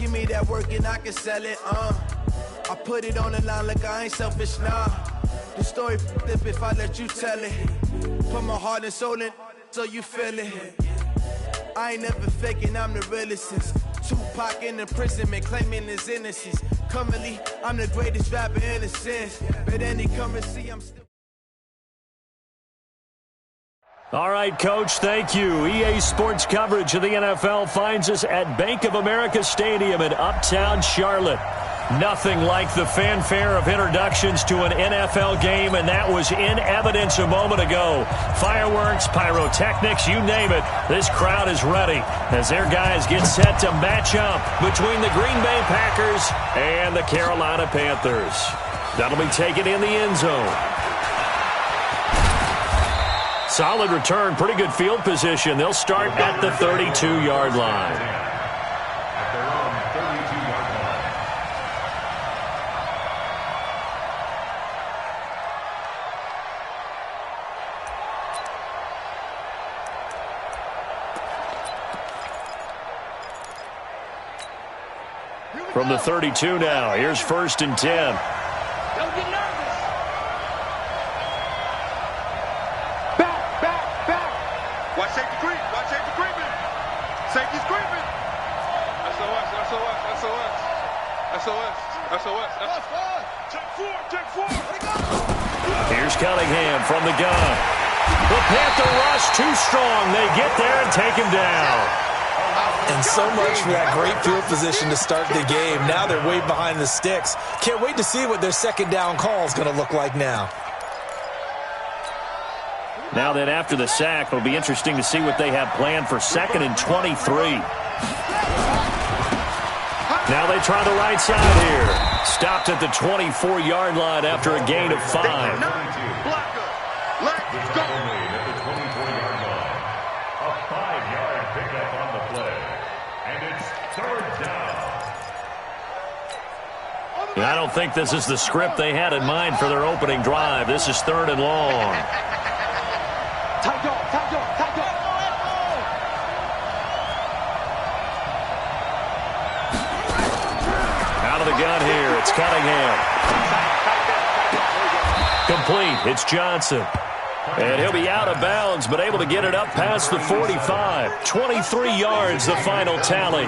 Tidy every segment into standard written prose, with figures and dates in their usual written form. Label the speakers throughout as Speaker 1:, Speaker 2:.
Speaker 1: give me that work and I can sell it, I put it on the line like I ain't selfish, nah. The story flip if I let you tell it. Put my heart and soul in so you feel it. I ain't never faking, I'm the realest since Tupac in imprisonment, claiming his innocence. Currently, I'm the greatest rapper in a sense. But any currency, I'm still...
Speaker 2: All right, Coach, thank you. EA Sports coverage of the NFL finds us at Bank of America Stadium in Uptown Charlotte. Nothing like the fanfare of introductions to an NFL game, and that was in evidence a moment ago. Fireworks, pyrotechnics, you name it. This crowd is ready as their guys get set to match up between the Green Bay Packers and the Carolina Panthers. That'll be taken in the end zone. Solid return, pretty good field position. They'll start at the 32-yard line. From the 32 now, here's 1st and 10.
Speaker 3: Don't get nervous. Back.
Speaker 4: Watch safety creep. Watch safety creeping. Safety's creeping. SOS. Check four.
Speaker 2: Here's Cunningham from the gun. The Panther rush too strong. They get there and take him down.
Speaker 5: And so much for that great field position to start the game. Now they're way behind the sticks. Can't wait to see what their second down call is going to look like now.
Speaker 2: Now then, after the sack, it'll be interesting to see what they have planned for 2nd and 23. Now they try the right side here. Stopped at the 24-yard line after a gain of 5.
Speaker 4: Let's go.
Speaker 2: I don't think this is the script they had in mind for their opening drive. This is 3rd and long. Out of the gun here, it's Cunningham. Complete, it's Johnson. And he'll be out of bounds, but able to get it up past the 45. 23 yards, the final tally.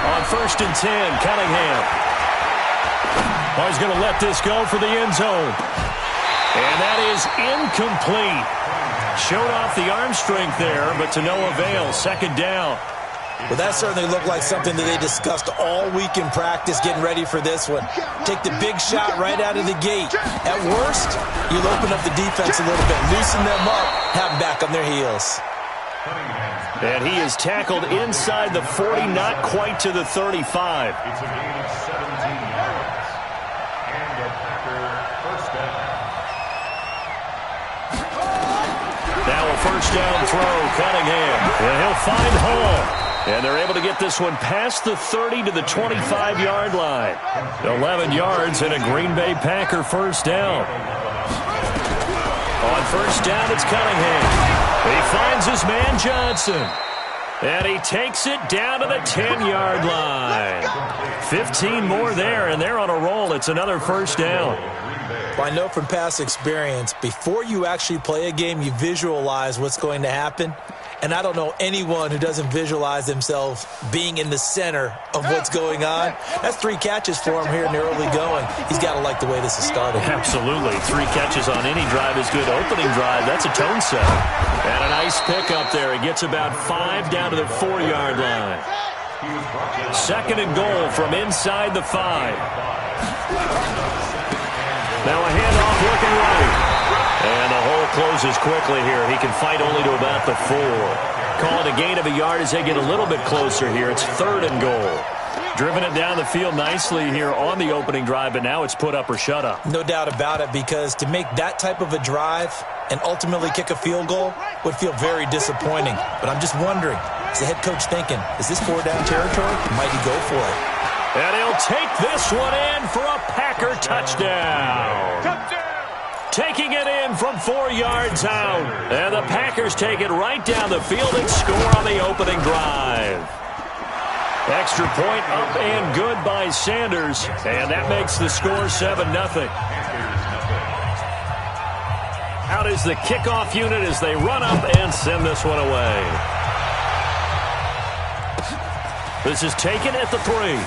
Speaker 2: On 1st and 10, Cunningham. Oh, he's going to let this go for the end zone. And that is incomplete. Showed off the arm strength there, but to no avail. 2nd down.
Speaker 5: Well, that certainly looked like something that they discussed all week in practice, getting ready for this one. Take the big shot right out of the gate. At worst, you'll open up the defense a little bit, loosen them up, have them back on their heels.
Speaker 2: And he is tackled inside the 40, not quite to the 35.
Speaker 6: It's a gain of 17 yards. And a Packer first down.
Speaker 2: Now a 1st down throw, Cunningham. And he'll find Hall. And they're able to get this one past the 30 to the 25-yard line. 11 yards and a Green Bay Packer first down. On 1st down, it's Cunningham. He finds his man Johnson. And he takes it down to the 10-yard line. 15 more there, and they're on a roll. It's another 1st down.
Speaker 5: Well, I know from past experience, before you actually play a game, you visualize what's going to happen. And I don't know anyone who doesn't visualize themselves being in the center of what's going on. That's 3 catches for him here in the early going. He's got to like the way this is starting.
Speaker 2: Absolutely. 3 catches on any drive is good. Opening drive, that's a tone setter. And a nice pickup there. He gets about 5 down to the 4-yard line. 2nd and goal from inside the 5. Now a handoff looking right. And the hole closes quickly here. He can fight only to about the 4. Call it a gain of a yard as they get a little bit closer here. It's 3rd and goal. Driven it down the field nicely here on the opening drive, but now it's put up or shut up.
Speaker 5: No doubt about it, because to make that type of a drive and ultimately kick a field goal would feel very disappointing. But I'm just wondering, is the head coach thinking, is this 4-down territory? Might he go for it?
Speaker 2: And he'll take this one in for a Packer touchdown. taking it in from 4 yards out. And the Packers take it right down the field and score on the opening drive. Extra point up and good by Sanders, and that makes the score 7-0. Out is the kickoff unit as they run up and send this one away. This is taken at the 3.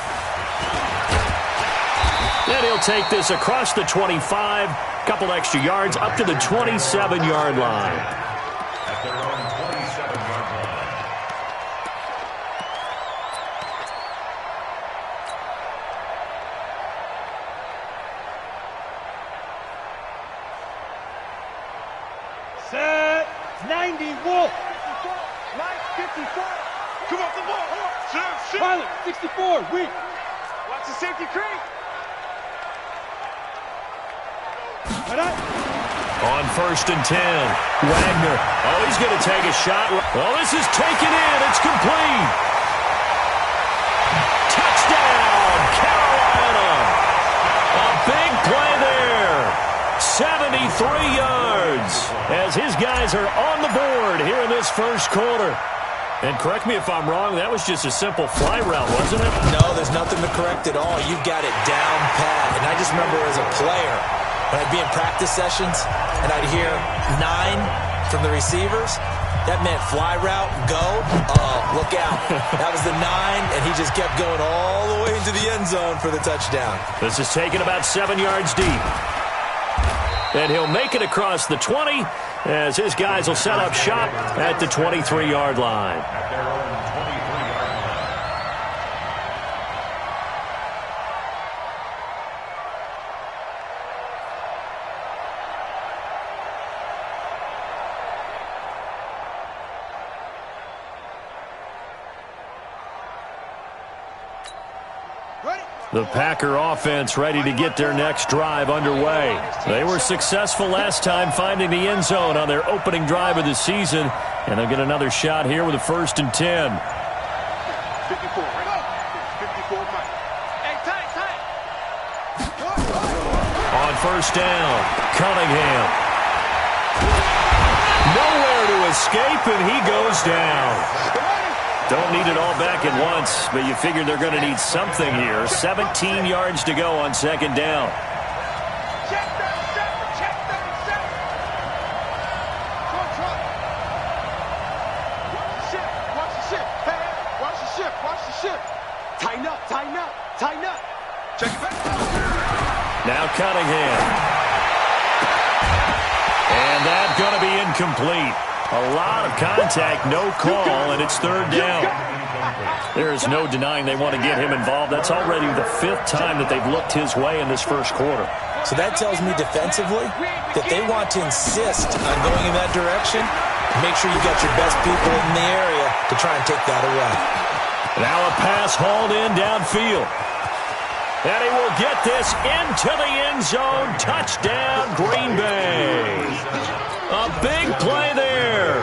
Speaker 2: And he'll take this across the 25, couple extra yards up to the 27-yard line.
Speaker 6: At their own 27-yard line.
Speaker 4: Set 90 Wolf. 54. Come off the ball. Shoot. Pilot 64. Weak. Watch the safety creep.
Speaker 2: On 1st and 10, Wagner. Oh, he's going to take a shot. Oh, this is taken in. It's complete. Touchdown, Carolina. A big play there. 73 yards as his guys are on the board here in this first quarter. And correct me if I'm wrong, that was just a simple fly route, wasn't it?
Speaker 5: No, there's nothing to correct at all. You've got it down pat. And I just remember as a player, when I'd be in practice sessions and I'd hear 9 from the receivers, that meant fly route, go, look out. That was the 9, and he just kept going all the way into the end zone for the touchdown.
Speaker 2: This is taken about 7 yards deep. And he'll make it across the 20 as his guys will set up shop at the 23-yard line.
Speaker 6: At their own 23-yard line.
Speaker 2: The Packer offense ready to get their next drive underway. They were successful last time finding the end zone on their opening drive of the season, and they'll get another shot here with a 1st and 10.
Speaker 4: 54, right? 54, Mike. Hey, tight.
Speaker 2: On 1st down, Cunningham. Nowhere to escape, and he goes down. Don't need it all back at once, but you figure they're going to need something here. 17 yards to go on 2nd down.
Speaker 4: Check 37. Watch the ship. Tighten up. Check it back.
Speaker 2: Now Cunningham. And that's going to be incomplete. A lot of contact, no call, and it's 3rd down. There is no denying they want to get him involved. That's already the 5th time that they've looked his way in this first quarter.
Speaker 5: So that tells me defensively that they want to insist on going in that direction. Make sure you got your best people in the area to try and take that away.
Speaker 2: Now a pass hauled in downfield. And he will get this into the end zone. Touchdown, Green Bay. A big play there.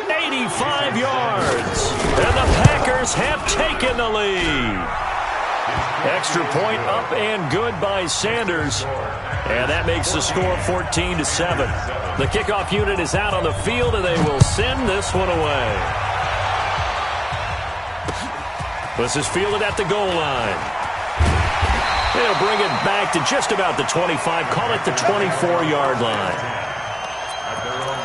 Speaker 2: 85 yards. And the Packers have taken the lead. Extra point up and good by Sanders. And that makes the score 14-7. The kickoff unit is out on the field, and they will send this one away. This is fielded at the goal line. They'll bring it back to just about the 25. Call it the 24-yard line.
Speaker 6: At their own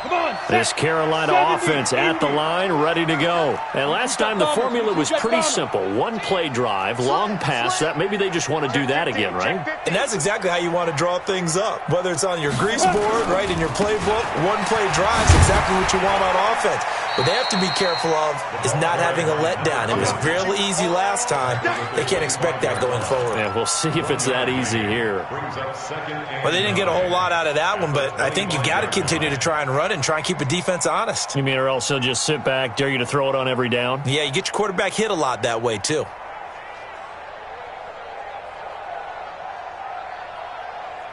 Speaker 6: 24-yard line.
Speaker 2: This Carolina offense at the line, ready to go. And last time the formula was pretty simple. 1-play drive, long pass. That maybe they just want to do that again, right?
Speaker 5: And that's exactly how you want to draw things up. Whether it's on your grease board, right, in your playbook, 1-play drive is exactly what you want on offense. What they have to be careful of is not having a letdown. It was real easy last time. They can't expect that going forward.
Speaker 2: Yeah, we'll see if it's that easy here.
Speaker 5: Well, they didn't get a whole lot out of that one, but I think you got to continue to try and run and try and keep a defense honest.
Speaker 2: You mean or else they'll just sit back, dare you to throw it on every down?
Speaker 5: Yeah, you get your quarterback hit a lot that way, too.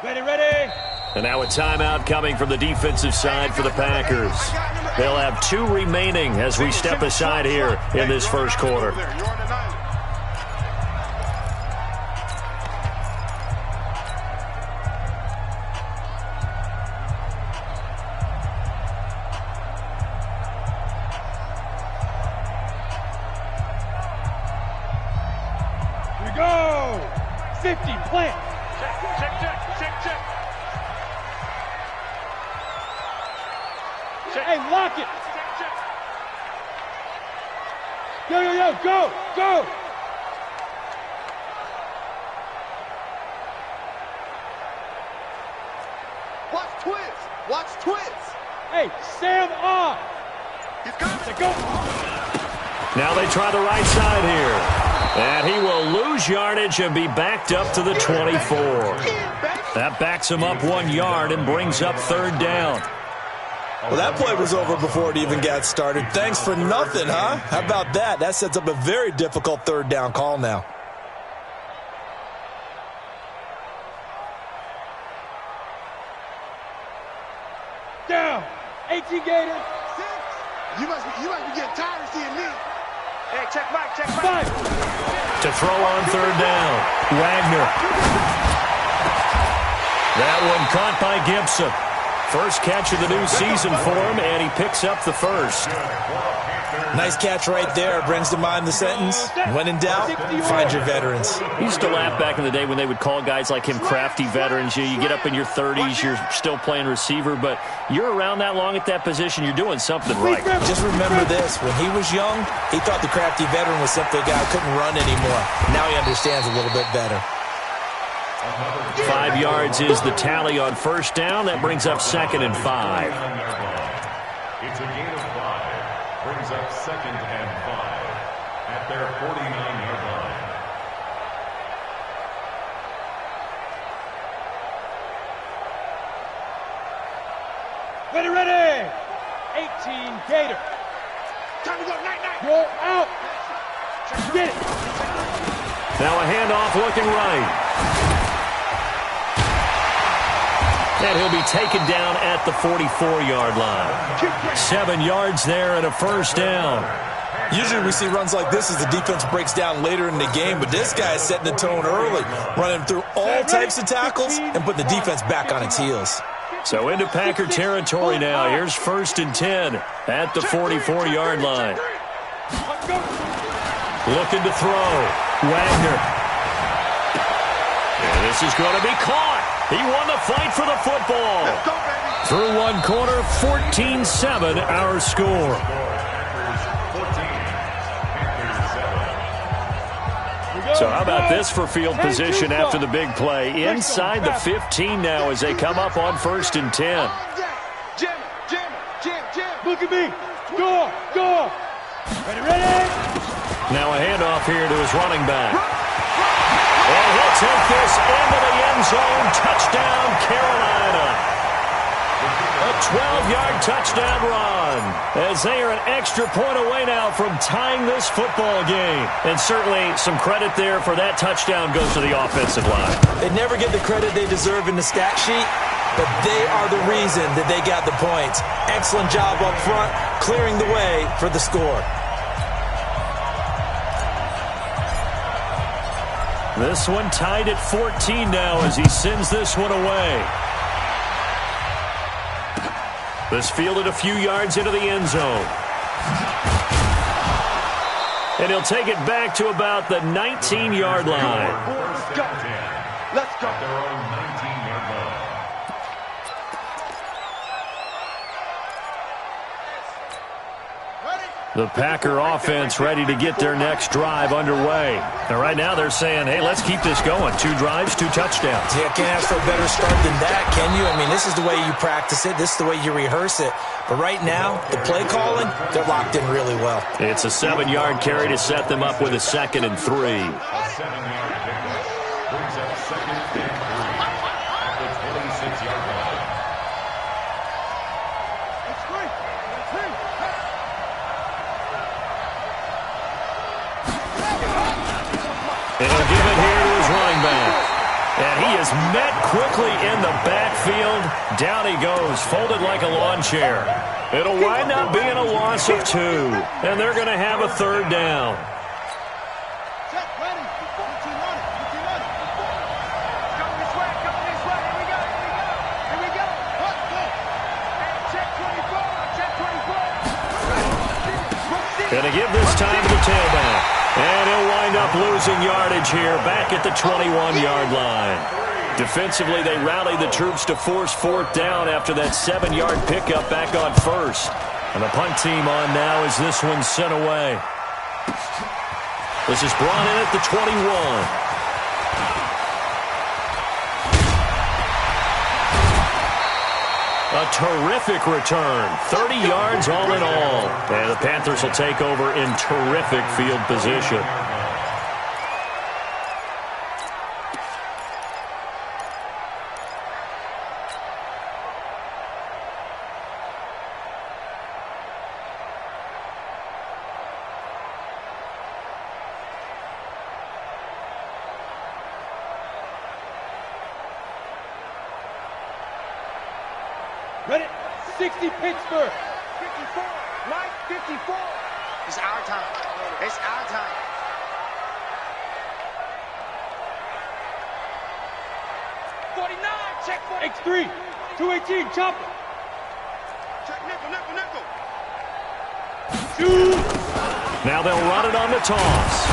Speaker 4: Ready.
Speaker 2: And now a timeout coming from the defensive side for the Packers. They'll have 2 remaining as we step aside here in this first quarter.
Speaker 4: pocket. Yo, go.
Speaker 7: Watch twins.
Speaker 4: Hey, Sam on.
Speaker 7: He's coming.
Speaker 4: Go.
Speaker 2: Now they try the right side here. And he will lose yardage and be backed up to the 24. That backs him up 1 yard and brings up third down.
Speaker 5: Well, that play was over before it even got started. Thanks for nothing, huh? How about that? That sets up a very difficult third down call now.
Speaker 4: Down. 18 Gator.
Speaker 7: You must be getting tired of seeing me.
Speaker 3: Hey, check Mike.
Speaker 4: Five.
Speaker 2: To throw on third down, Wagner. That one caught by Gibson. First catch of the new season for him, and he picks up the first.
Speaker 5: Nice catch right there. Brings to mind the sentence, when in doubt, find your veterans.
Speaker 2: He used to laugh back in the day when they would call guys like him crafty veterans. You get up in your 30s, you're still playing receiver, but you're around that long at that position, you're doing something right.
Speaker 5: Just remember this. When he was young, he thought the crafty veteran was simply a guy who couldn't run anymore. Now he understands a little bit better.
Speaker 2: 5 yards is the tally on first down. That brings up 2nd and 5.
Speaker 6: It's a gain of 5. Brings up 2nd and 5 at their 49-yard line.
Speaker 4: Ready. 18 Gator.
Speaker 7: Time to go. Night.
Speaker 4: Roll out. Get it.
Speaker 2: Now a handoff looking right. And he'll be taken down at the 44-yard line. 7 yards there and a first down.
Speaker 5: Usually we see runs like this as the defense breaks down later in the game, but this guy is setting the tone early, running through all types of tackles and putting the defense back on its heels.
Speaker 2: So into Packer territory now. Here's 1st and 10 at the 44-yard line. Looking to throw. Wagner. And this is going to be caught. He won the fight for the football. Through one quarter, 14-7 our score. So how about this for field position after the big play? Inside the 15 now as they come up on 1st and 10.
Speaker 7: Jim.
Speaker 4: Look at me. Go. Ready.
Speaker 2: Now a handoff here to his running back. And he'll take this into the end zone. Touchdown, Carolina. A 12-yard touchdown run. As they are an extra point away now from tying this football game. And certainly some credit there for that touchdown goes to the offensive line.
Speaker 5: They never get the credit they deserve in the stat sheet, but they are the reason that they got the points. Excellent job up front, clearing the way for the score.
Speaker 2: This one tied at 14 now as he sends this one away. This fielded a few yards into the end zone. And he'll take it back to about the 19-yard line.
Speaker 7: Let's go.
Speaker 6: Their own 19-yard line.
Speaker 2: The Packer offense ready to get their next drive underway. And right now they're saying, hey, let's keep this going. 2 drives, 2 touchdowns.
Speaker 5: Yeah, can't ask for a better start than that, can you? I mean, this is the way you practice it. This is the way you rehearse it. But right now, the play calling, they're locked in really well.
Speaker 2: It's a 7-yard carry to set them up with a 2nd and 3.
Speaker 6: A 7-yard pickup brings up 2nd and 3 at the 26-yard line.
Speaker 2: And he'll give it here to his running back. And he is met quickly in the backfield. Down he goes, folded like a lawn chair. It'll wind up being a loss of 2. And they're going to have a 3rd down. Going to give this time to the tailback. And he'll wind up losing yardage here back at the 21-yard line. Defensively, they rallied the troops to force 4th down after that 7-yard pickup back on 1st. And the punt team on now as this one's sent away. This is brought in at the 21. A terrific return. 30 yards all in all. And the Panthers will take over in terrific field position.
Speaker 4: Ready? 60 Pittsburgh.
Speaker 3: 54. Mike, 54. It's our time. It's our time. Check 40.
Speaker 4: X3. 218. Chopper.
Speaker 7: Check nickel.
Speaker 4: Two.
Speaker 2: Now they'll run it on the toss.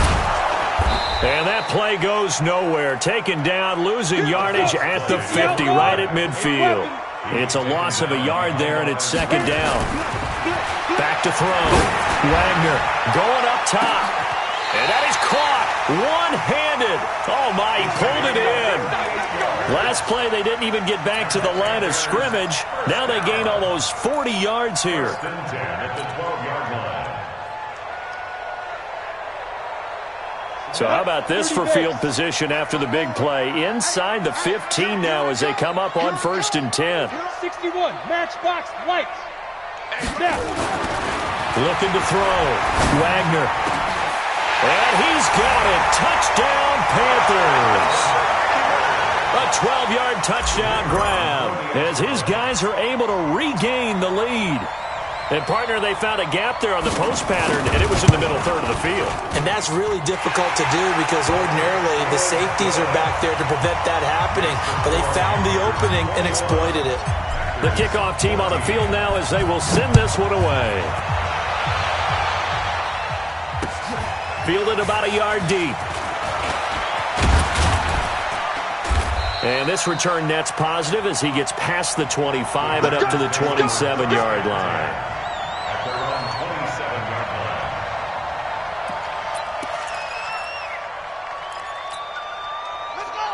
Speaker 2: And that play goes nowhere. Taken down, losing yardage at the 50, right at midfield. It's a loss of a yard there, and it's second down. Back to throw. Wagner going up top. And that is caught. One-handed. Oh, my, he pulled it in. Last play, they didn't even get back to the line of scrimmage. Now they gain almost 40 yards here. So how about this for field position after the big play? Inside the 15 now as they come up on 1st and 10.
Speaker 4: 61. Matchbox lights. Snap.
Speaker 2: Looking to throw. Wagner. And he's got it. Touchdown, Panthers. A 12-yard touchdown grab as his guys are able to regain the lead. And, partner, they found a gap there on the post pattern, and it was in the middle third of the field.
Speaker 5: And that's really difficult to do because ordinarily the safeties are back there to prevent that happening. But they found the opening and exploited it.
Speaker 2: The kickoff team on the field now as they will send this one away. Fielded about a yard deep. And this return net's positive as he gets past the 25 and up to the 27-yard line.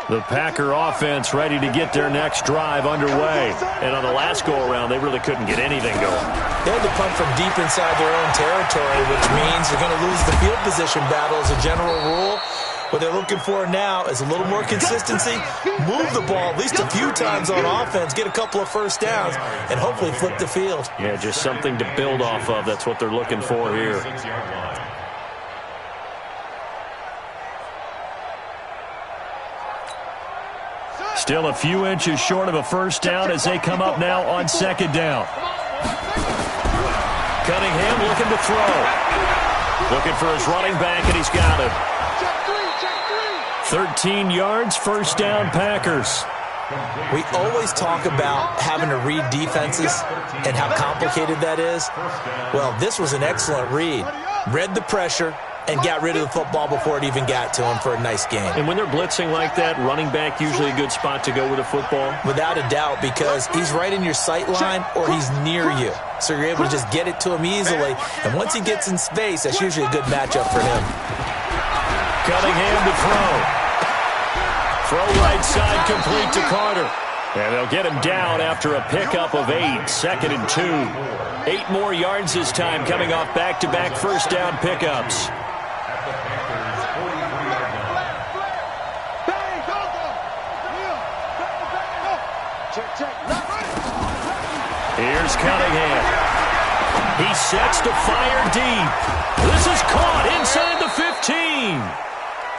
Speaker 2: The Packer offense ready to get their next drive underway. And on the last go-around, they really couldn't get anything going.
Speaker 5: They had to punt from deep inside their own territory, which means they're going to lose the field position battle as a general rule. What they're looking for now is a little more consistency, move the ball at least a few times on offense, get a couple of first downs, and hopefully flip the field.
Speaker 2: Yeah, just something to build off of. That's what they're looking for here. Still a few inches short of a first down as they come up now on second down. Cunningham looking to throw. Looking for his running back, and he's got it. 13 yards, first down, Packers.
Speaker 5: We always talk about having to read defenses and how complicated that is. Well, this was an excellent read. Read the pressure and got rid of the football before it even got to him for a nice game.
Speaker 2: And when they're blitzing like that, running back usually a good spot to go with the football?
Speaker 5: Without a doubt, because he's right in your sight line or he's near you. So you're able to just get it to him easily. And once he gets in space, that's usually a good matchup for him.
Speaker 2: Cunningham to throw. Throw right side complete to Carter. And they'll get him down after a pickup of 8, 2nd and 2. 8 more yards this time coming off back-to-back first down pickups. Here's Cunningham. He sets to fire deep. This is caught inside the 15.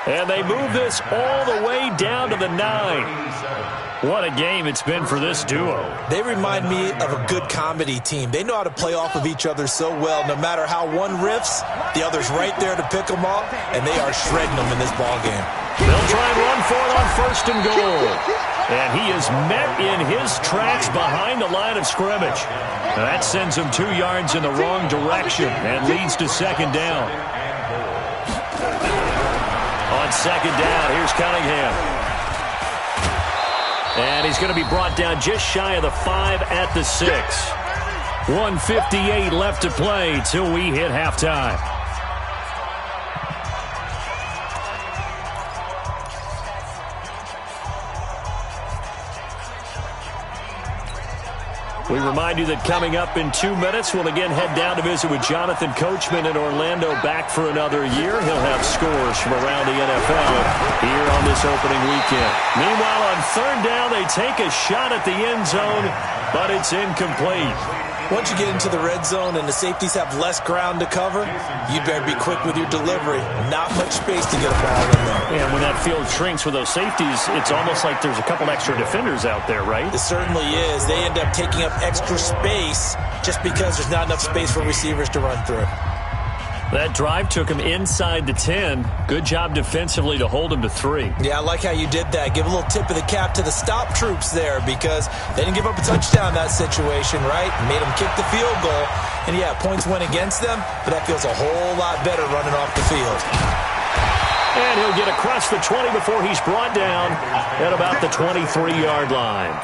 Speaker 2: And they move this all the way down to the 9. What a game it's been for this duo.
Speaker 5: They remind me of a good comedy team. They know how to play off of each other so well. No matter how one riffs, the other's right there to pick them up, and they are shredding them in this ball game.
Speaker 2: They'll try and run for it on 1st and goal. And he is met in his tracks behind the line of scrimmage. That sends him 2 yards in the wrong direction and leads to second down. On second down, here's Cunningham. And he's going to be brought down just shy of the 5 at the 6. 1:58 left to play till we hit halftime. We remind you that coming up in 2 minutes, we'll again head down to visit with Jonathan Coachman in Orlando, back for another year. He'll have scores from around the NFL here on this opening weekend. Meanwhile, on third down, they take a shot at the end zone, but it's incomplete.
Speaker 5: Once you get into the red zone and the safeties have less ground to cover, you better be quick with your delivery. Not much space to get a ball in there.
Speaker 2: And when that field shrinks with those safeties, it's almost like there's a couple extra defenders out there, right?
Speaker 5: It certainly is. They end up taking up extra space just because there's not enough space for receivers to run through.
Speaker 2: That drive took him inside the 10. Good job defensively to hold him to 3.
Speaker 5: Yeah, I like how you did that. Give a little tip of the cap to the stop troops there because they didn't give up a touchdown in that situation, right? Made them kick the field goal. And, yeah, points went against them, but that feels a whole lot better running off the field.
Speaker 2: And he'll get across the 20 before he's brought down at about the 23-yard line.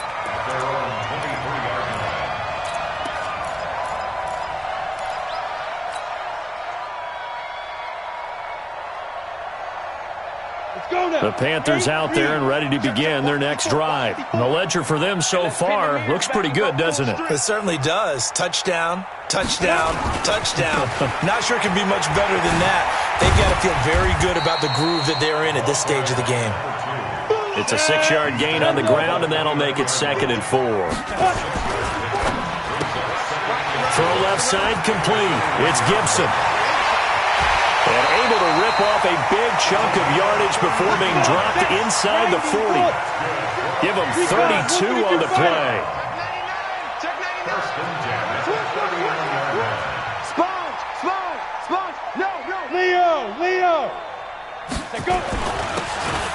Speaker 2: The Panthers out there and ready to begin their next drive. And the ledger for them so far looks pretty good, doesn't it?
Speaker 5: It certainly does. Touchdown, touchdown, touchdown. Not sure it can be much better than that. They've got to feel very good about the groove that they're in at this stage of the game.
Speaker 2: It's a 6-yard gain on the ground, and that'll make it 2nd and 4. Throw left side complete. It's Gibson. And able to rip off a big chunk of yardage before being dropped inside the 40. Give him 32 on the play.
Speaker 4: Leo.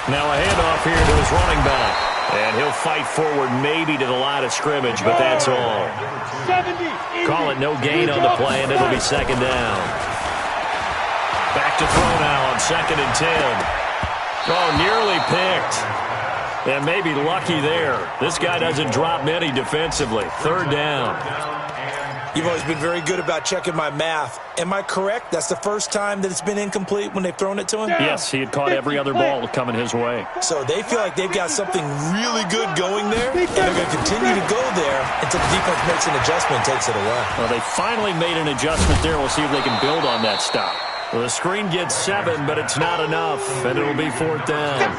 Speaker 2: Now a handoff here to his running back. And he'll fight forward maybe to the line of scrimmage, but that's all. Call it no gain on the play, and it'll be 2nd down. Back to throw now on 2nd and 10. Oh, nearly picked. And maybe lucky there. This guy doesn't drop many defensively. 3rd down.
Speaker 5: You've always been very good about checking my math. Am I correct? That's the first time that it's been incomplete when they've thrown it to him?
Speaker 2: Yes, he had caught every other ball coming his way.
Speaker 5: So they feel like they've got something really good going there, and they're going to continue to go there until the defense makes an adjustment and takes it away.
Speaker 2: Well, they finally made an adjustment there. We'll see if they can build on that stop. Well, the screen gets 7, but it's not enough, and it'll be 4th down.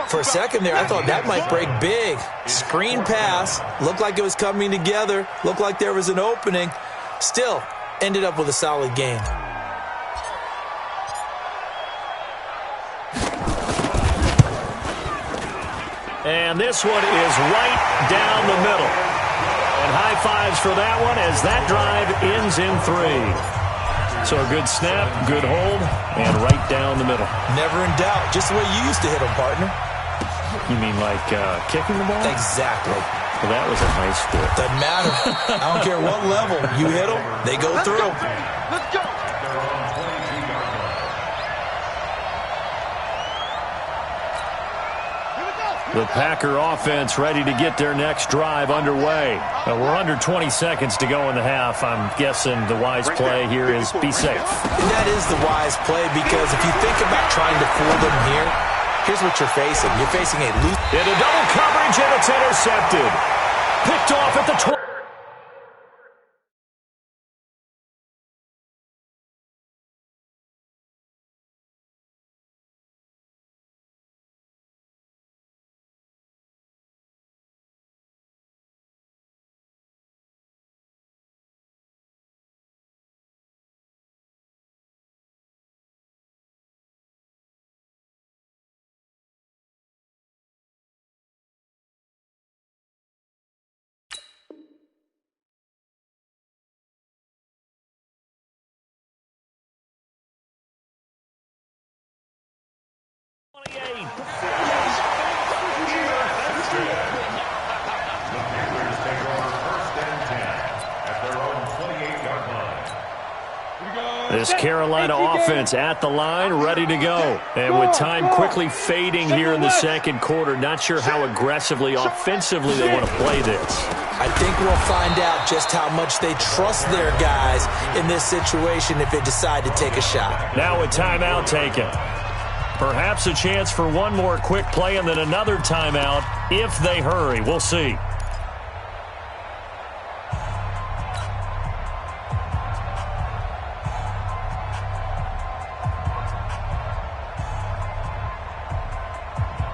Speaker 5: For a second there, I thought that might break big. Screen pass, looked like it was coming together, looked like there was an opening. Still, ended up with a solid game.
Speaker 2: And this one is right down the middle. And high fives for that one as that drive ends in 3. So a good snap, good hold, and right down the middle.
Speaker 5: Never in doubt. Just the way you used to hit them, partner.
Speaker 2: You mean like kicking the ball?
Speaker 5: Exactly.
Speaker 2: Well, that was a nice fit.
Speaker 5: Doesn't matter. I don't care what level. You hit them, they go through.
Speaker 3: Let's go.
Speaker 2: The Packer offense ready to get their next drive underway. We're under 20 seconds to go in the half. I'm guessing the wise play here is be safe.
Speaker 5: And that is the wise play because if you think about trying to fool them here, here's what you're facing. You're facing a loose.
Speaker 2: Into double coverage, and it's intercepted. Picked off at the 20. This Carolina offense at the line, ready to go. And with time quickly fading here in the second quarter, not sure how aggressively, offensively they want to play this.
Speaker 5: I think we'll find out just how much they trust their guys in this situation if they decide to take a shot.
Speaker 2: Now a timeout taken. Perhaps a chance for one more quick play and then another timeout if they hurry. We'll see.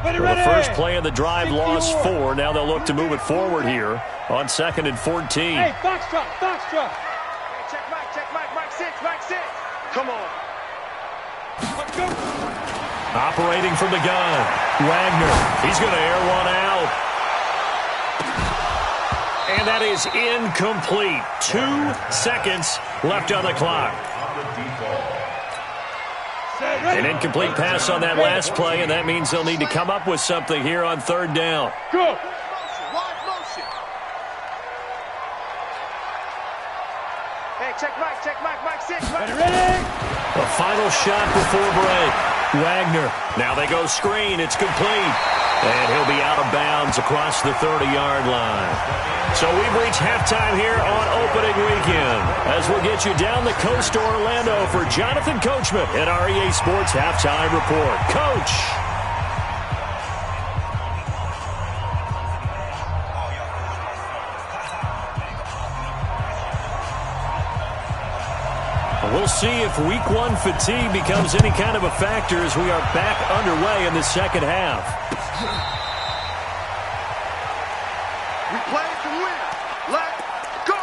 Speaker 2: Well, the first play of the drive lost 4. Now they'll look to move it forward here on 2nd and 14.
Speaker 4: Hey, box drop, box drop.
Speaker 3: Hey, check Mike 6. Come on.
Speaker 4: Let's go.
Speaker 2: Operating from the gun, Wagner. He's going to air one out. And that is incomplete. 2 seconds left on the clock. An incomplete pass on that last play, and that means they'll need to come up with something here on 3rd down.
Speaker 4: Go.
Speaker 3: Motion. Hey, check Mike 6.
Speaker 4: Ready?
Speaker 2: The final shot before break. Wagner. Now they go screen. It's complete. And he'll be out of bounds across the 30-yard line. So we've reached halftime here on opening weekend as we'll get you down the coast to Orlando for Jonathan Coachman at our EA Sports Halftime Report. Coach. We'll see if Week 1 fatigue becomes any kind of a factor as we are back underway in the second half.
Speaker 7: We play to win. Let's go.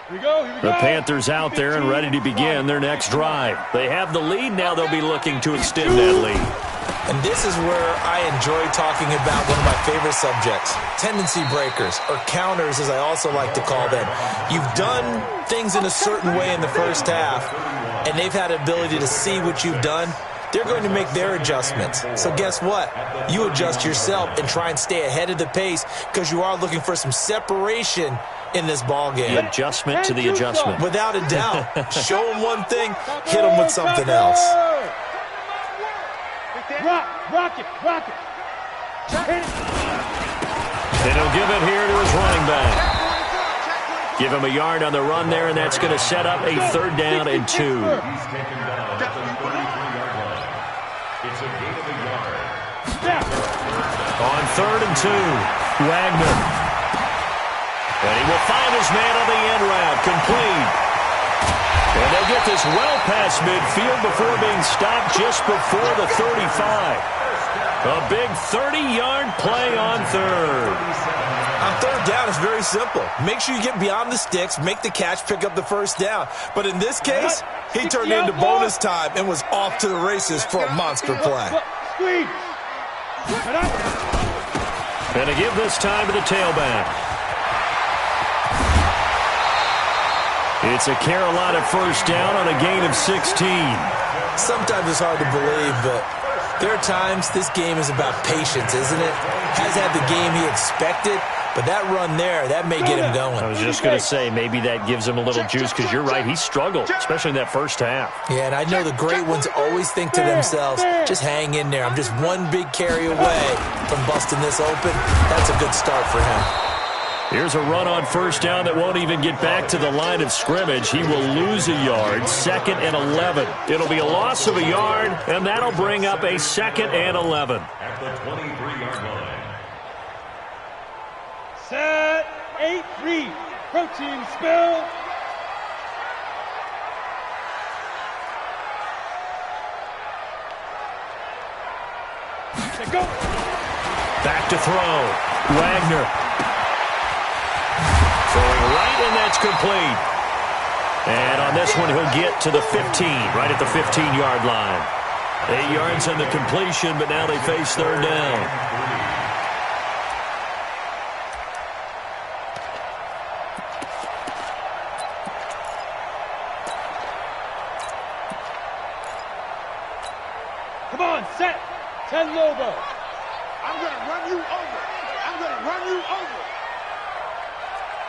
Speaker 4: Here we go.
Speaker 2: The Panthers out there and ready to begin their next drive. They have the lead. Now they'll be looking to extend that lead.
Speaker 5: And this is where I enjoy talking about one of my favorite subjects, tendency breakers, or counters as I also like to call them. You've done things in a certain way in the first half, and they've had the ability to see what you've done. They're going to make their adjustments. So guess what? You adjust yourself and try and stay ahead of the pace because you are looking for some separation in this ball game.
Speaker 2: The adjustment to the adjustment.
Speaker 5: Without a doubt. Show them one thing, hit them with something else.
Speaker 4: Rock it.
Speaker 2: Then he'll give it here to his running back. Give him a yard on the run there, and that's going to set up a 3rd down and 2.
Speaker 6: He's taken down at the 33-yard line. It's a gain of a yard.
Speaker 2: On 3rd and 2, Wagner. And he will find his man on the end route, complete. And they'll get this well past midfield before being stopped just before the 35. A big 30-yard play on 3rd.
Speaker 5: On 3rd down, it's very simple. Make sure you get beyond the sticks, make the catch, pick up the 1st down. But in this case, he turned into bonus time and was off to the races for a monster play.
Speaker 2: And to give this time to the tailback. It's a Carolina 1st down on a gain of 16.
Speaker 5: Sometimes it's hard to believe, but there are times this game is about patience, isn't it? Has had the game he expected, but that run there, that may get him going.
Speaker 2: I was just going to say, maybe that gives him a little juice because you're right, he struggled, especially in that first half.
Speaker 5: Yeah, and I know the great ones always think to themselves, just hang in there. I'm just one big carry away from busting this open. That's a good start for him.
Speaker 2: Here's a run on 1st down that won't even get back to the line of scrimmage. He will lose a yard, 2nd and 11. It'll be a loss of a yard, and that'll bring up a 2nd and 11.
Speaker 6: At the 23-yard line.
Speaker 4: Set, 8-3, protein spill. Go.
Speaker 2: Back to throw. Wagner. Throwing right, and that's complete. And on this one, he'll get to the 15, right at the 15-yard line. 8 yards on the completion, but now they face 3rd down.
Speaker 4: Come on, set. 10 Lobo.
Speaker 7: I'm going to run you over.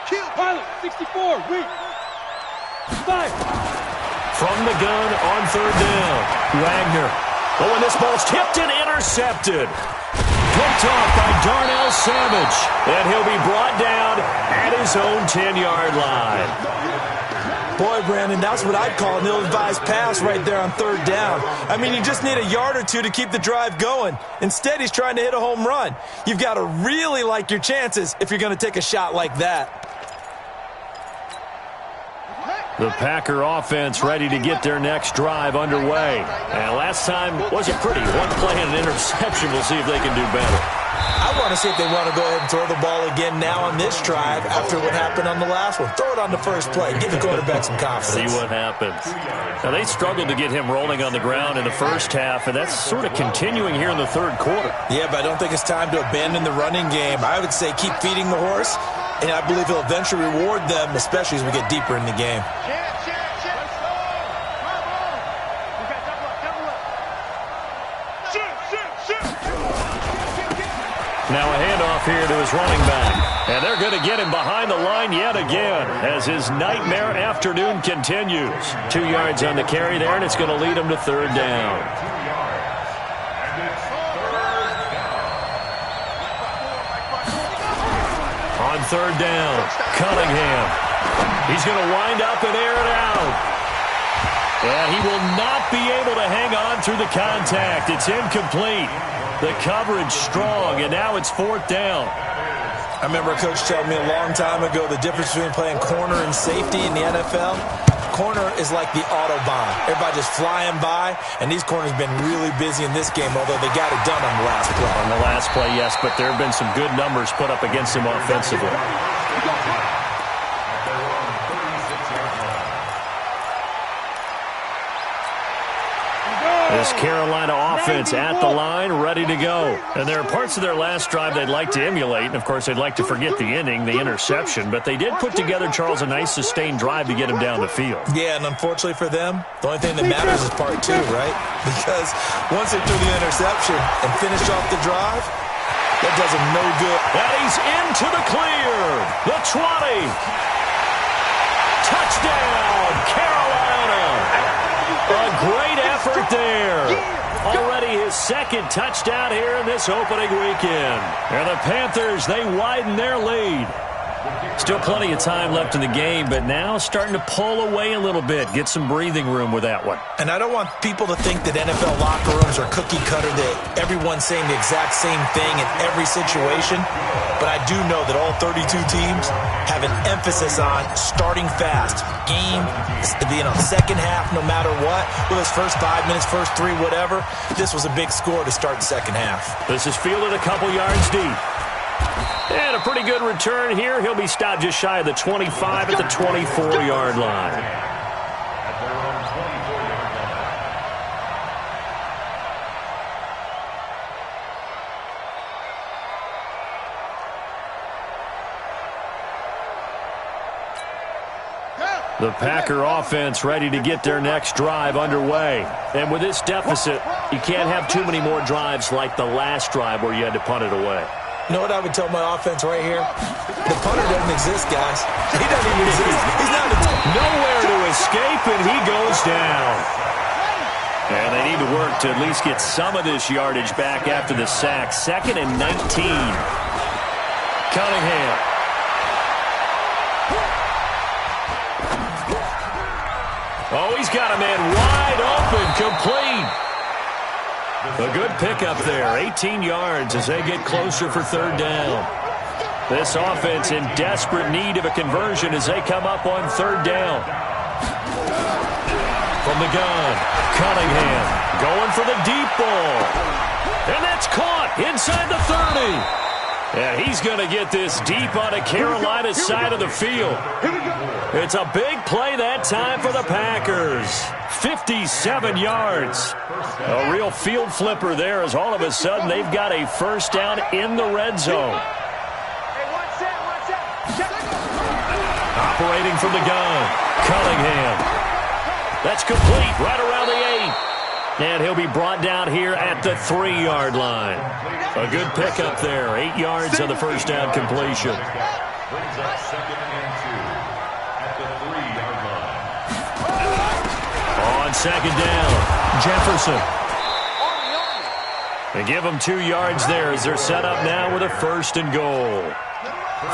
Speaker 4: Pilot, 64, weak. 5.
Speaker 2: From the gun on third down. Wagner. Oh, and this ball's tipped and intercepted. Picked off by Darnell Savage. And he'll be brought down at his own 10-yard line.
Speaker 5: Boy, Brandon, that's what I'd call an ill-advised pass right there on third down. I mean, you just need a yard or two to keep the drive going. Instead, he's trying to hit a home run. You've got to really like your chances if you're going to take a shot like that.
Speaker 2: The Packer offense ready to get their next drive underway. And last time wasn't pretty. One play and an interception. We'll see if they can do better.
Speaker 5: I want to see if they want to go ahead and throw the ball again now on this drive after what happened on the last one. Throw it on the first play. Give the quarterback some confidence.
Speaker 2: See what happens. Now, they struggled to get him rolling on the ground in the first half, and that's sort of continuing here in the third quarter.
Speaker 5: Yeah, but I don't think it's time to abandon the running game. I would say keep feeding the horse, and I believe he'll eventually reward them, especially as we get deeper in the game.
Speaker 2: Now a handoff here to his running back. And they're going to get him behind the line yet again as his nightmare afternoon continues. 2 yards on the carry there, and it's going to lead him to third down. On third down, Cunningham. He's going to wind up and air it out. And he will not be able to hang on through the contact. It's incomplete. The coverage strong, and now it's fourth down.
Speaker 5: I remember a coach telling me a long time ago the difference between playing corner and safety in the NFL. Corner is like the Autobahn. Everybody just flying by, and these corners have been really busy in this game, although they got it done on the last play.
Speaker 2: On the last play, yes, but there have been some good numbers put up against him offensively. This Carolina offense at the line, ready to go. And there are parts of their last drive they'd like to emulate. And, of course, they'd like to forget the inning, the interception. But they did put together, Charles, a nice sustained drive to get him down the field.
Speaker 5: Yeah, and unfortunately for them, the only thing that matters is part two, right? Because once they threw the interception and finished off the drive, that does them no good.
Speaker 2: And he's into the clear. The 20. Touchdown, Carolina. A great effort there. Already his second touchdown here in this opening weekend. And the Panthers, they widen their lead. Still plenty of time left in the game, but now starting to pull away a little bit. Get some breathing room with that one.
Speaker 5: And I don't want people to think that NFL locker rooms are cookie cutter, that everyone's saying the exact same thing in every situation. But I do know that all 32 teams have an emphasis on starting fast. Game, second half, no matter what. Whether it's first 5 minutes, first 3, whatever. This was a big score to start the second half.
Speaker 2: This is fielded a couple yards deep. And a pretty good return here. He'll be stopped just shy of the 25 at the 24-yard line. The Packer offense ready to get their next drive underway. And with this deficit, you can't have too many more drives like the last drive where you had to punt it away.
Speaker 5: You know what I would tell my offense right here? The punter doesn't exist, guys. He doesn't even exist. He's not
Speaker 2: nowhere to escape, and he goes down. And they need to work to at least get some of this yardage back after the sack. 2nd and 19. Cunningham. Oh, he's got a man wide open, complete. A good pickup there, 18 yards as they get closer for third down. This offense in desperate need of a conversion as they come up on third down. From the gun, Cunningham going for the deep ball. And that's caught inside the 30. And he's going to get this deep on a Carolina side of the field. It's a big play that time for the Packers. 57 yards. A real field flipper there as all of a sudden they've got a first down in the red zone. Operating from the gun, Cunningham. That's complete right around the 8. And he'll be brought down here at the 3-yard line. A good pickup there. 8 yards on the first down completion.
Speaker 6: Brings up 2nd and 2 at the 3-yard line.
Speaker 2: On 2nd down, Jefferson. They give them 2 yards there as they're set up now with a 1st and goal.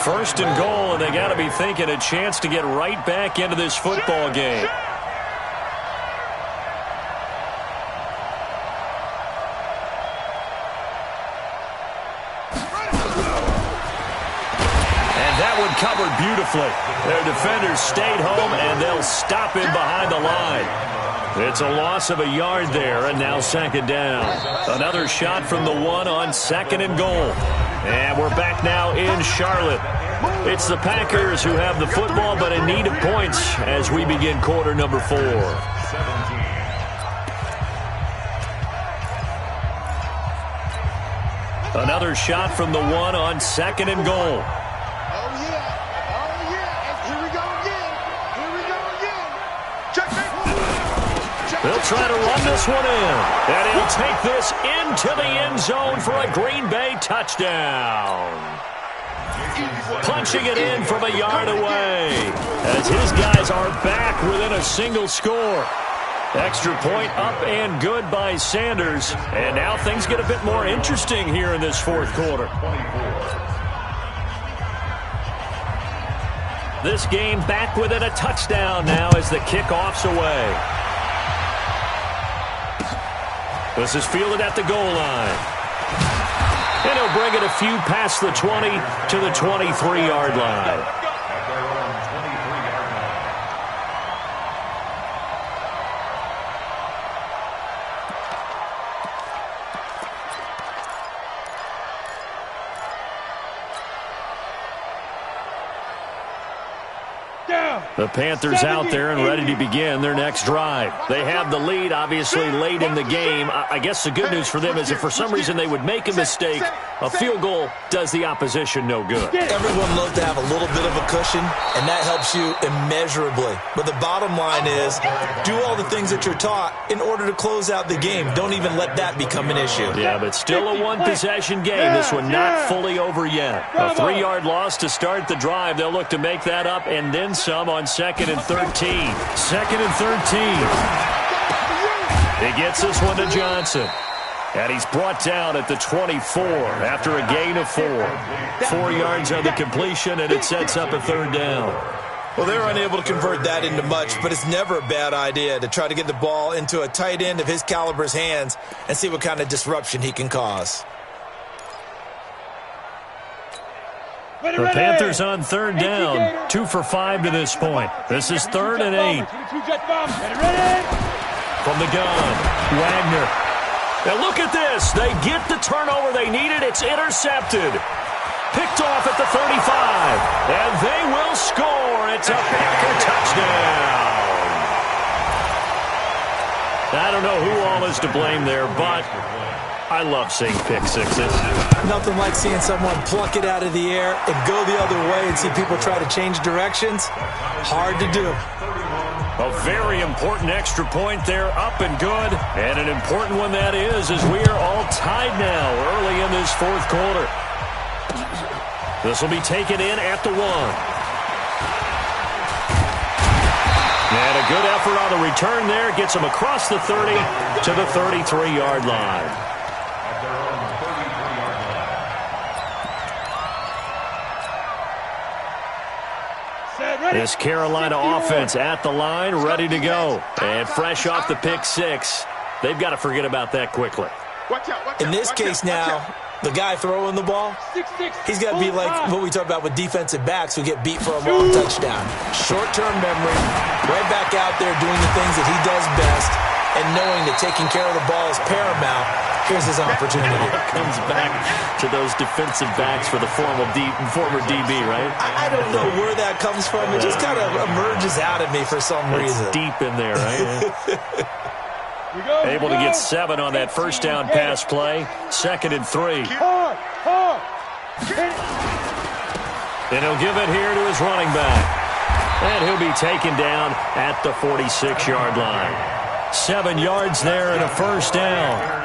Speaker 2: 1st and goal, and they got to be thinking a chance to get right back into this football game. And that one covered beautifully. Their defenders stayed home, and they'll stop him behind the line. It's a loss of a yard there, and now 2nd down. Another shot from the 1 on 2nd and goal. And we're back now in Charlotte. It's the Packers who have the football, but in need of points as we begin quarter number 4. Another shot from the 1 on 2nd and goal. They'll try to run this one in, and he'll take this into the end zone for a Green Bay touchdown. Punching it in from a yard away as his guys are back within a single score. Extra point up and good by Sanders, and now things get a bit more interesting here in this 4th quarter. This game back within a touchdown now as the kickoff's away. This is fielded at the goal line. And he'll bring it a few past the 20 to the 23-yard line. The Panthers out there and ready to begin their next drive. They have the lead, obviously, late in the game. I guess the good news for them is if for some reason they would make a mistake, a field goal does the opposition no good.
Speaker 5: Everyone loves to have a little bit of a cushion, and that helps you immeasurably. But the bottom line is do all the things that you're taught in order to close out the game. Don't even let that become an issue.
Speaker 2: Yeah, but still a one-possession game. This one not fully over yet. A 3-yard loss to start the drive. They'll look to make that up and then some on 2nd and 13. 2nd and 13. He gets this one to Johnson. And he's brought down at the 24 after a gain of 4. 4 yards on the completion, and it sets up a 3rd down.
Speaker 5: Well, they're unable to convert that into much, but it's never a bad idea to try to get the ball into a tight end of his caliber's hands and see what kind of disruption he can cause.
Speaker 2: The Panthers on 3rd down, 2 for 5 to this point. This is 3rd and 8. From the gun, Wagner. Now look at this. They get the turnover they needed. It's intercepted. Picked off at the 35. And they will score. It's a Packer touchdown. I don't know who all is to blame there, but I love seeing pick sixes.
Speaker 5: Nothing like seeing someone pluck it out of the air and go the other way and see people try to change directions. Hard to do.
Speaker 2: A very important extra point there, up and good. And an important one that is, as we are all tied now early in this 4th quarter. This will be taken in at the 1. And a good effort on the return there. Gets him across the 30 to the 33-yard line. This Carolina offense at the line, ready to go. And fresh off the pick 6. They've got to forget about that quickly.
Speaker 5: In this case now, the guy throwing the ball, he's got to be like what we talk about with defensive backs who get beat for a long touchdown. Short-term memory, right back out there doing the things that he does best, and knowing that taking care of the ball is paramount. Here's his opportunity.
Speaker 2: Comes back to those defensive backs for the former DB, right?
Speaker 5: I don't know where that comes from. It just kind of emerges out of me for some reason.
Speaker 2: It's deep in there, right? Able to get 7 on that first down pass play. 2nd and 3. And he'll give it here to his running back. And he'll be taken down at the 46-yard line. 7 yards there and a first down.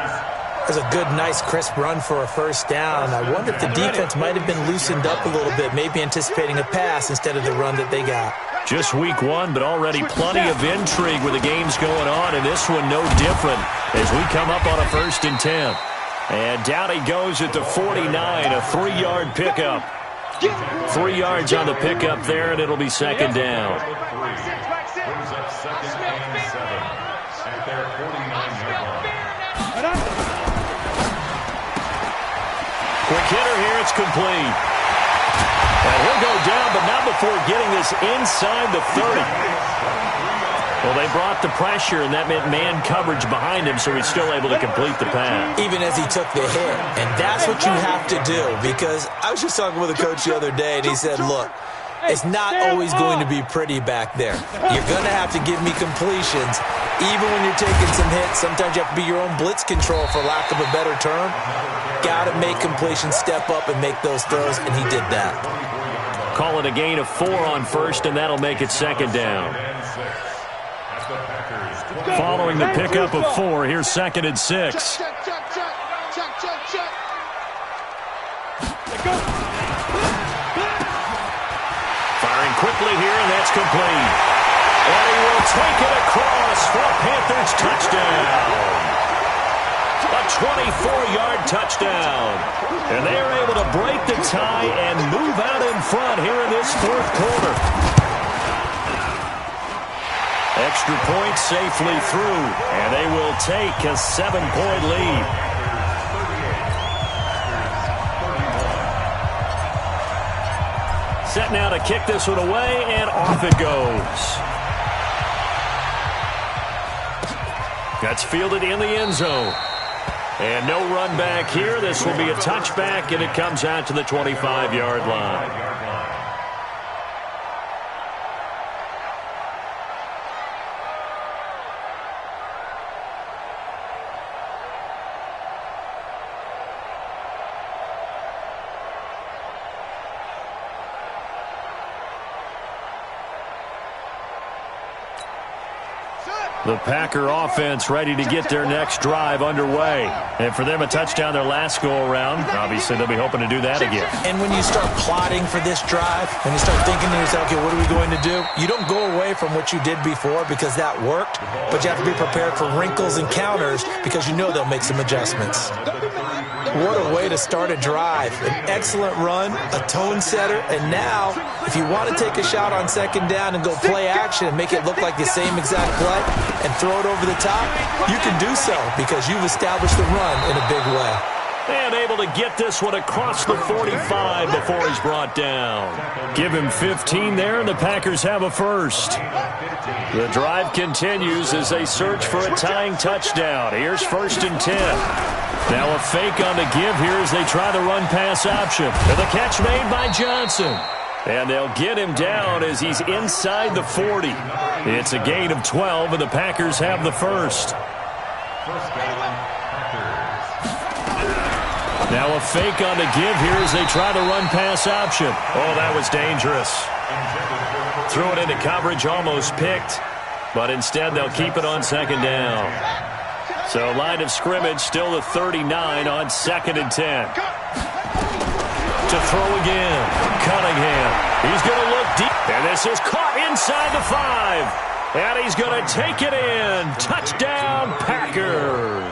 Speaker 5: That was a good, nice, crisp run for a first down. I wonder if the defense might have been loosened up a little bit, maybe anticipating a pass instead of the run that they got.
Speaker 2: Just week one, but already plenty of intrigue with the games going on, and this one no different as we come up on a 1st and 10. And down he goes at the 49, a 3-yard pickup. 3 yards on the pickup there, and it'll be 2nd down.
Speaker 6: Brings up 2nd and 7 at their 49-yard line.
Speaker 2: Quick hitter here, it's complete. And he'll go down, but not before getting this inside the 30. Well, they brought the pressure, and that meant man coverage behind him, so he's still able to complete the pass.
Speaker 5: Even as he took the hit. And that's what you have to do, because I was just talking with a coach the other day, and he said, look, it's not always going to be pretty back there. You're going to have to give me completions. Even when you're taking some hits, sometimes you have to be your own blitz control, for lack of a better term. Got to make completions, step up, and make those throws, and he did that.
Speaker 2: Call it a gain of 4 on 1st, and that'll make it 2nd down. Following the pickup of 4, here's 2nd and 6. Firing quickly here, and that's complete. And he will take it across for a Panthers touchdown. A 24-yard touchdown. And they are able to break the tie and move out in front here in this 4th quarter. Extra point safely through, and they will take a 7-point lead. Set now to kick this one away, and off it goes. That's fielded in the end zone. And no run back here. This will be a touchback, and it comes out to the 25-yard line. The Packer offense ready to get their next drive underway. And for them, a touchdown their last go-around. Obviously, they'll be hoping to do that again.
Speaker 5: And when you start plotting for this drive, when you start thinking to yourself, okay, what are we going to do? You don't go away from what you did before because that worked, but you have to be prepared for wrinkles and counters because you know they'll make some adjustments. What a way to start a drive. An excellent run, a tone setter, and now, if you want to take a shot on 2nd down and go play action and make it look like the same exact play and throw it over the top, you can do so because you've established the run in a big way.
Speaker 2: And able to get this one across the 45 before he's brought down. Give him 15 there, and the Packers have a first. The drive continues as they search for a tying touchdown. Here's 1st and 10. Now a fake on the give here as they try the run-pass option. And the catch made by Johnson. And they'll get him down as he's inside the 40. It's a gain of 12, and the Packers have the first. Now a fake on the give here as they try the run-pass option. Oh, that was dangerous. Threw it into coverage, almost picked. But instead, they'll keep it on 2nd down. So line of scrimmage still the 39 on 2nd and 10. To throw again. Cunningham. He's going to look deep. And this is caught inside the 5. And he's going to take it in. Touchdown, Packers.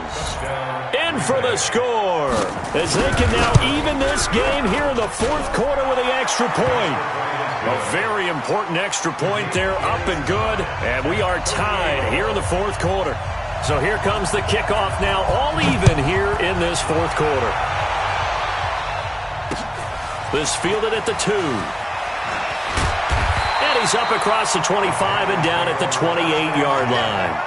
Speaker 2: In for the score. As they can now even this game here in the 4th quarter with the extra point. A very important extra point there, up and good. And we are tied here in the 4th quarter. So here comes the kickoff now, all even here in this 4th quarter. This fielded at the 2. And he's up across the 25 and down at the 28-yard line.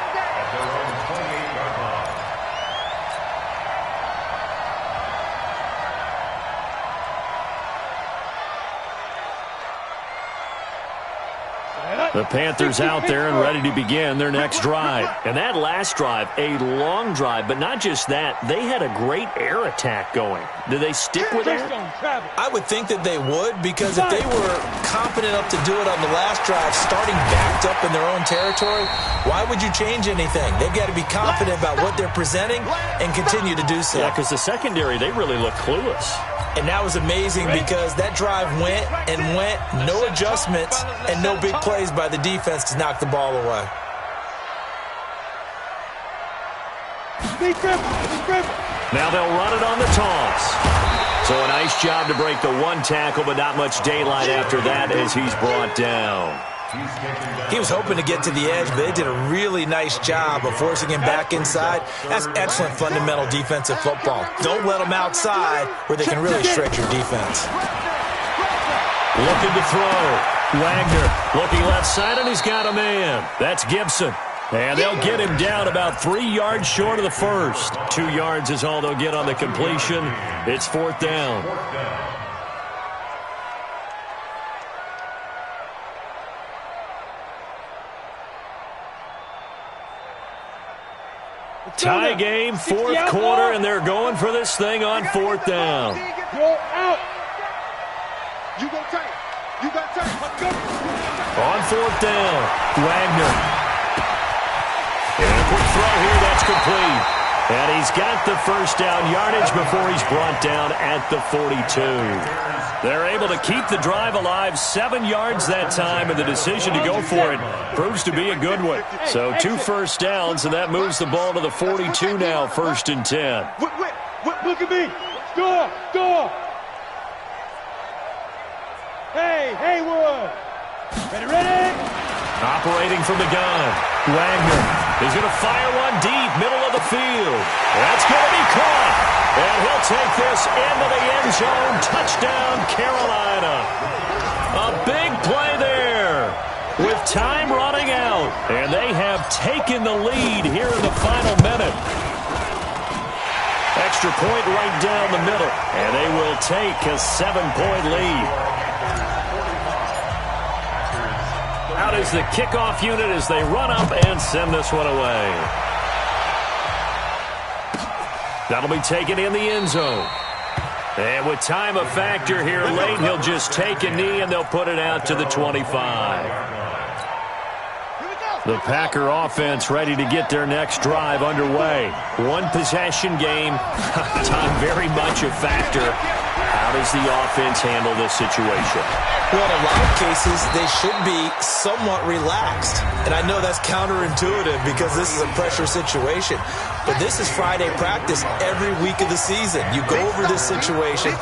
Speaker 2: The Panthers out there and ready to begin their next drive. And that last drive, a long drive, but not just that. They had a great air attack going. Do they stick with that?
Speaker 5: I would think that they would, because if they were confident enough to do it on the last drive, starting backed up in their own territory, why would you change anything? They've got to be confident about what they're presenting and continue to do so.
Speaker 2: Yeah, because the secondary, they really look clueless.
Speaker 5: And that was amazing because that drive went and went, no adjustments and no big plays by the defense to knock the ball away.
Speaker 2: Now they'll run it on the toss. So a nice job to break the one tackle, but not much daylight after that as he's brought down.
Speaker 5: He was hoping to get to the edge, but they did a really nice job of forcing him back inside. That's excellent fundamental defensive football. Don't let them outside where they can really stretch your defense.
Speaker 2: Looking to throw. Wagner looking left side, and he's got a man. That's Gibson. And they'll get him down about 3 yards short of the first. 2 yards is all they'll get on the completion. It's 4th down. Tie game, 4th quarter, and they're going for this thing on 4th down.
Speaker 4: Go out.
Speaker 7: You go tight. You got tight.
Speaker 2: On 4th down, Wagner. And a quick throw here, that's complete. And he's got the first down yardage before he's brought down at the 42. They're able to keep the drive alive, 7 yards that time, and the decision to go for it proves to be a good one. So 2 first downs, and that moves the ball to the 42 now, 1st and 10.
Speaker 4: Look at me. Score. Score. Hey, Haywood. Ready?
Speaker 2: Operating from the gun, Wagner is going to fire one deep, middle of the field. That's going to be caught. And he'll take this into the end zone. Touchdown, Carolina. A big play there with time running out. And they have taken the lead here in the final minute. Extra point right down the middle. And they will take a 7-point lead. Out is the kickoff unit as they run up and send this one away. That'll be taken in the end zone. And with time a factor here late, he'll just take a knee and they'll put it out to the 25. The Packer offense ready to get their next drive underway. One possession game. Time very much a factor. How does the offense handle this situation?
Speaker 5: Well, in a lot of cases, they should be somewhat relaxed. And I know that's counterintuitive because this is a pressure situation. But this is Friday practice every week of the season. You go over this situation,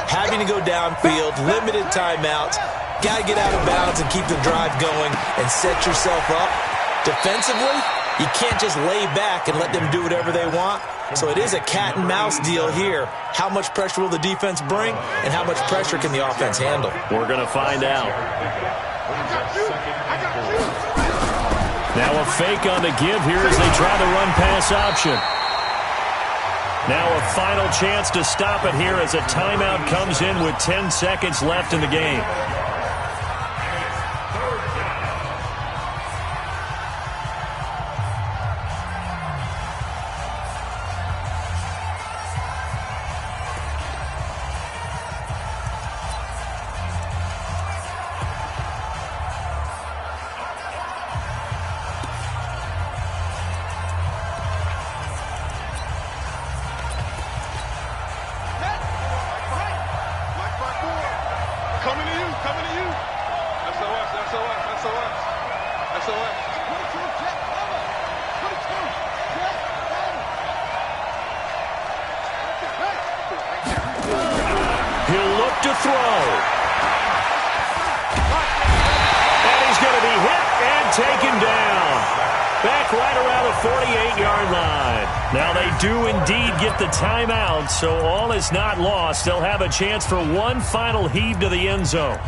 Speaker 5: having to go downfield, limited timeouts, got to get out of bounds and keep the drive going and set yourself up. Defensively, you can't just lay back and let them do whatever they want. So it is a cat and mouse deal here. How much pressure will the defense bring, and how much pressure can the offense handle?
Speaker 2: We're going to find out. Now a fake on the give here as they try the run-pass option. Now a final chance to stop it here as a timeout comes in with 10 seconds left in the game. He'll look to throw. And he's going to be hit and taken down. Back right around the 48-yard line. Now they do indeed get the timeout, so all is not lost. They'll have a chance for one final heave to the end zone.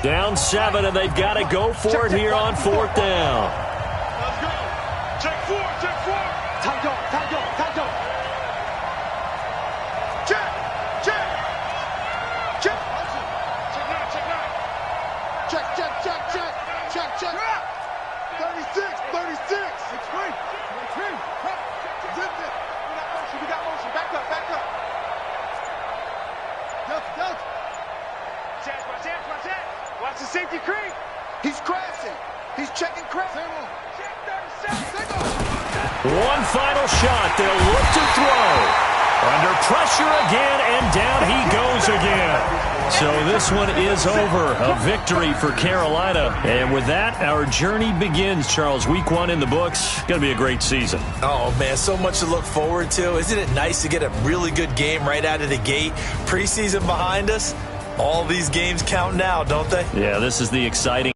Speaker 2: Down 7, and they've got to go for it here on 4th down.
Speaker 4: Let's go. Check 4.
Speaker 3: Time go. Check. We got motion. Back up. Watch the safety creep.
Speaker 7: He's crashing. He's checking crash.
Speaker 2: One final shot. They'll look to throw. Under pressure again, and down he goes again. So this one is over. A victory for Carolina. And with that, our journey begins, Charles. Week 1 in the books. Going to be a great season.
Speaker 5: Oh, man, so much to look forward to. Isn't it nice to get a really good game right out of the gate? Preseason behind us. All these games count now, don't they?
Speaker 2: Yeah, this is the exciting